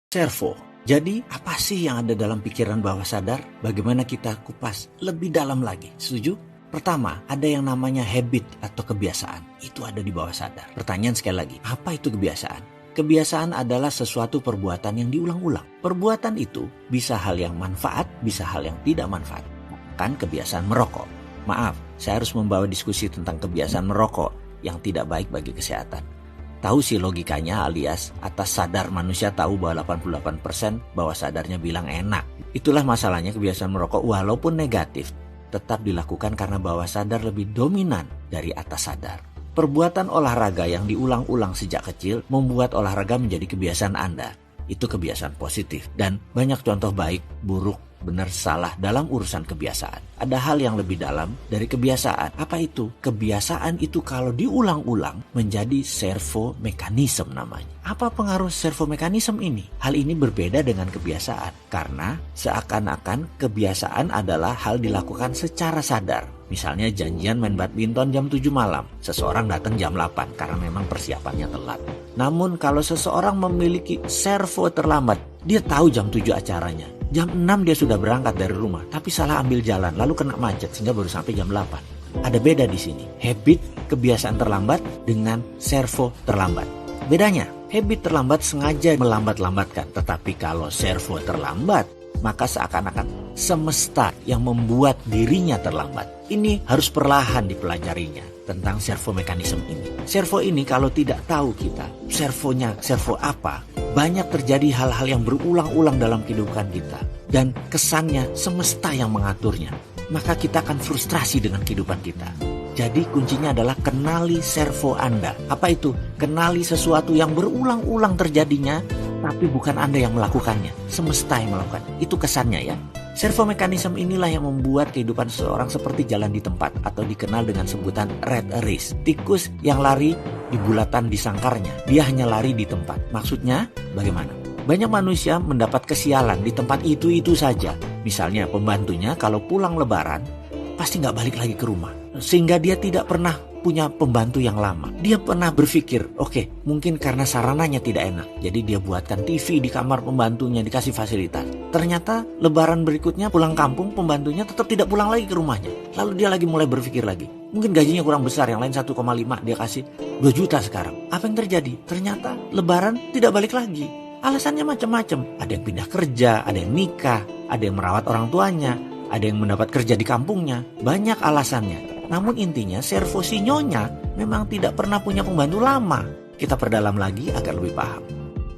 Servo. Jadi apa sih yang ada dalam pikiran bawah sadar? Bagaimana kita kupas lebih dalam lagi? Setuju? Pertama, ada yang namanya habit atau kebiasaan. Itu ada di bawah sadar. Pertanyaan sekali lagi, apa itu kebiasaan? Kebiasaan adalah sesuatu perbuatan yang diulang-ulang. Perbuatan itu bisa hal yang manfaat, bisa hal yang tidak manfaat. Kan kebiasaan merokok. Maaf, saya harus membawa diskusi tentang kebiasaan merokok yang tidak baik bagi kesehatan. Tahu sih logikanya, alias atas sadar manusia tahu bahwa 88% bawah sadarnya bilang enak. Itulah masalahnya kebiasaan merokok walaupun negatif tetap dilakukan karena bawah sadar lebih dominan dari atas sadar. Perbuatan olahraga yang diulang-ulang sejak kecil membuat olahraga menjadi kebiasaan Anda. Itu kebiasaan positif dan banyak contoh baik, buruk, benar, salah dalam urusan kebiasaan. Ada hal yang lebih dalam dari kebiasaan. Apa itu? Kebiasaan itu kalau diulang-ulang menjadi servo mekanisme namanya. Apa pengaruh servo mekanisme ini? Hal ini berbeda dengan kebiasaan karena seakan-akan kebiasaan adalah hal dilakukan secara sadar. Misalnya janjian main badminton jam 7 malam, seseorang datang jam 8 karena memang persiapannya telat. Namun kalau seseorang memiliki servo terlambat, dia tahu jam 7 acaranya. Jam 6 dia sudah berangkat dari rumah, tapi salah ambil jalan, lalu kena macet sehingga baru sampai jam 8. Ada beda di sini. Habit, kebiasaan terlambat dengan servo terlambat. Bedanya, habit terlambat sengaja melambat-lambatkan, tetapi kalau servo terlambat, maka seakan-akan semesta yang membuat dirinya terlambat. Ini harus perlahan dipelajarinya tentang servo mekanisme ini. Servo ini kalau tidak tahu kita, servonya servo apa, banyak terjadi hal-hal yang berulang-ulang dalam kehidupan kita. Dan kesannya semesta yang mengaturnya. Maka kita akan frustrasi dengan kehidupan kita. Jadi kuncinya adalah kenali servo Anda. Apa itu? Kenali sesuatu yang berulang-ulang terjadinya, tapi bukan Anda yang melakukannya. Semesta yang melakukan. Itu kesannya ya. Servo mekanisme inilah yang membuat kehidupan seseorang seperti jalan di tempat atau dikenal dengan sebutan rat race. Tikus yang lari di bulatan di sangkarnya. Dia hanya lari di tempat. Maksudnya bagaimana? Banyak manusia mendapat kesialan di tempat itu saja. Misalnya pembantunya kalau pulang lebaran pasti nggak balik lagi ke rumah. Sehingga dia tidak pernah punya pembantu yang lama. Dia pernah berpikir, oke, mungkin karena sarananya tidak enak. Jadi dia buatkan TV di kamar pembantunya, dikasih fasilitas. Ternyata lebaran berikutnya pulang kampung, pembantunya tetap tidak pulang lagi ke rumahnya. Lalu dia lagi mulai berpikir lagi. Mungkin gajinya kurang besar, yang lain 1,5, dia kasih 2 juta sekarang. Apa yang terjadi? Ternyata lebaran tidak balik lagi. Alasannya macam-macam. Ada yang pindah kerja, ada yang nikah, ada yang merawat orang tuanya, ada yang mendapat kerja di kampungnya. Banyak alasannya. Namun intinya servo si nyonya memang tidak pernah punya pembantu lama. Kita perdalam lagi agar lebih paham.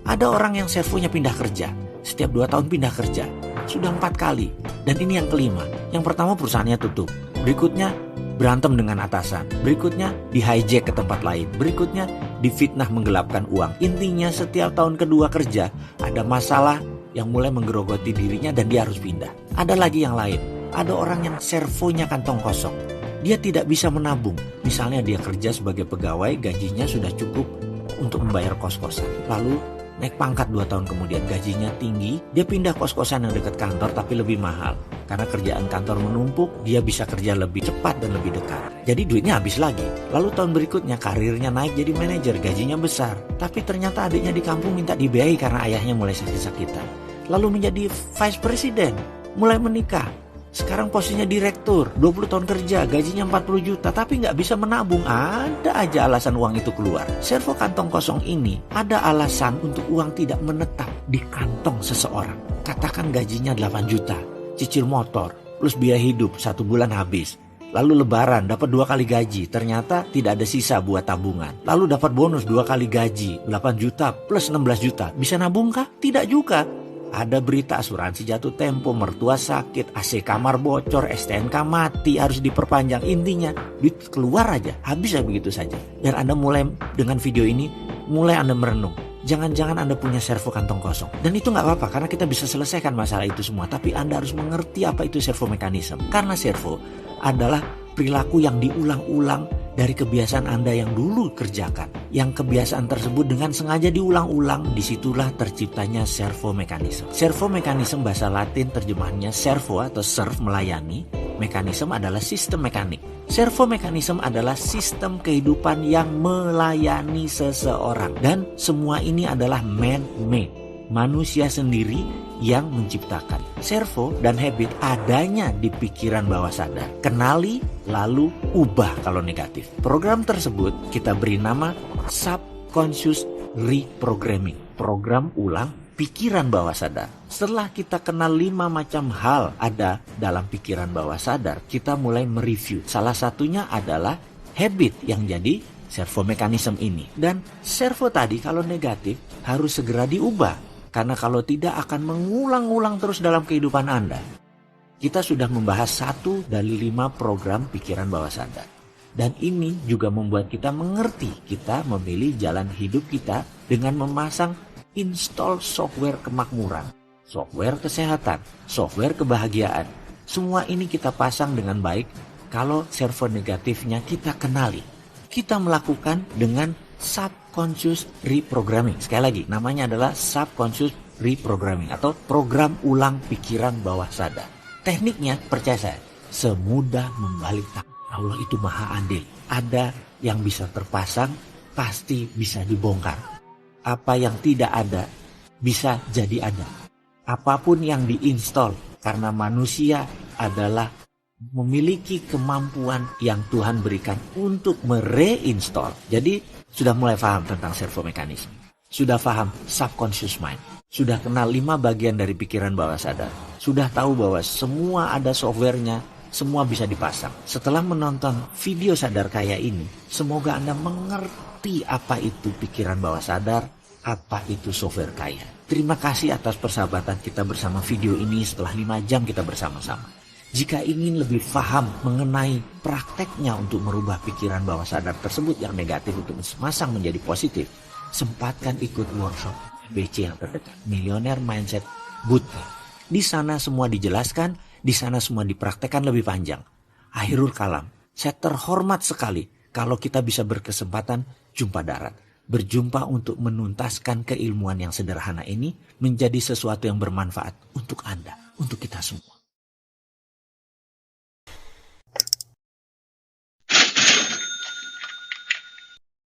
Ada orang yang servonya pindah kerja. Setiap 2 tahun pindah kerja. Sudah 4 kali. Dan ini yang kelima. Yang pertama perusahaannya tutup. Berikutnya berantem dengan atasan. Berikutnya di hijack ke tempat lain. Berikutnya difitnah menggelapkan uang. Intinya setiap tahun kedua kerja ada masalah yang mulai menggerogoti dirinya dan dia harus pindah. Ada lagi yang lain. Ada orang yang servonya kantong kosong. Dia tidak bisa menabung. Misalnya dia kerja sebagai pegawai, gajinya sudah cukup untuk membayar kos-kosan. Lalu naik pangkat 2 tahun kemudian, gajinya tinggi, dia pindah kos-kosan yang dekat kantor tapi lebih mahal. Karena kerjaan kantor menumpuk, dia bisa kerja lebih cepat dan lebih dekat. Jadi duitnya habis lagi. Lalu tahun berikutnya karirnya naik jadi manajer, gajinya besar. Tapi ternyata adiknya di kampung minta dibiayai karena ayahnya mulai sakit-sakitan. Lalu menjadi vice president, mulai menikah. Sekarang posisinya direktur, 20 tahun kerja, gajinya 40 juta, tapi nggak bisa menabung. Ada aja alasan uang itu keluar. Servo kantong kosong ini ada alasan untuk uang tidak menetap di kantong seseorang. Katakan gajinya 8 juta, cicil motor, plus biaya hidup 1 bulan habis. Lalu lebaran dapat 2 kali gaji, ternyata tidak ada sisa buat tabungan. Lalu dapat bonus 2 kali gaji, 8 juta plus 16 juta. Bisa nabung kah? Tidak juga. Ada berita asuransi jatuh tempo, mertua sakit, AC kamar bocor, STNK mati, harus diperpanjang. Intinya duit keluar aja, habis ya begitu saja. Dan Anda mulai dengan video ini, mulai Anda merenung. Jangan-jangan Anda punya servo kantong kosong. Dan itu gak apa-apa karena kita bisa selesaikan masalah itu semua. Tapi Anda harus mengerti apa itu servo mekanisme. Karena servo adalah perilaku yang diulang-ulang dari kebiasaan Anda yang dulu kerjakan. Yang kebiasaan tersebut dengan sengaja diulang-ulang, disitulah terciptanya servo mekanisme. Servo mekanisme bahasa Latin terjemahannya servo atau serve, melayani. Mekanisme adalah sistem mekanik. Servo mekanisme adalah sistem kehidupan yang melayani seseorang. Dan semua ini adalah man-made. Manusia sendiri yang menciptakan. Servo dan habit adanya di pikiran bawah sadar. Kenali lalu ubah kalau negatif. Program tersebut kita beri nama subconscious reprogramming. Program ulang pikiran bawah sadar. Setelah kita kenal 5 macam hal ada dalam pikiran bawah sadar, kita mulai mereview. Salah satunya adalah habit yang jadi servo mekanisme ini. Dan servo tadi kalau negatif harus segera diubah. Karena kalau tidak akan mengulang-ulang terus dalam kehidupan Anda. Kita sudah membahas 1 dari 5 program pikiran bawah sadar. Dan ini juga membuat kita mengerti kita memilih jalan hidup kita dengan memasang install software kemakmuran, software kesehatan, software kebahagiaan. Semua ini kita pasang dengan baik kalau servo negatifnya kita kenali. Kita melakukan dengan subconscious reprogramming. Sekali lagi, namanya adalah subconscious reprogramming atau program ulang pikiran bawah sadar. Tekniknya, percaya saya, semudah membalik tangan. Allah itu maha adil. Ada yang bisa terpasang, pasti bisa dibongkar. Apa yang tidak ada, bisa jadi ada. Apapun yang diinstal, karena manusia adalah memiliki kemampuan yang Tuhan berikan untuk mereinstall. Jadi sudah mulai paham tentang servo mekanisme. Sudah paham subconscious mind. Sudah kenal 5 bagian dari pikiran bawah sadar. Sudah tahu bahwa semua ada softwarenya, semua bisa dipasang. Setelah menonton video sadar kaya ini, semoga Anda mengerti apa itu pikiran bawah sadar, apa itu software kaya. Terima kasih atas persahabatan kita bersama video ini setelah 5 jam kita bersama-sama. Jika ingin lebih paham mengenai prakteknya untuk merubah pikiran bawah sadar tersebut yang negatif untuk masang menjadi positif, sempatkan ikut workshop BC yang terdekat, Millionaire Mindset Bootcamp. Di sana semua dijelaskan, di sana semua dipraktekkan lebih panjang. Akhirul kalam, saya terhormat sekali kalau kita bisa berkesempatan jumpa darat. Berjumpa untuk menuntaskan keilmuan yang sederhana ini menjadi sesuatu yang bermanfaat untuk Anda, untuk kita semua.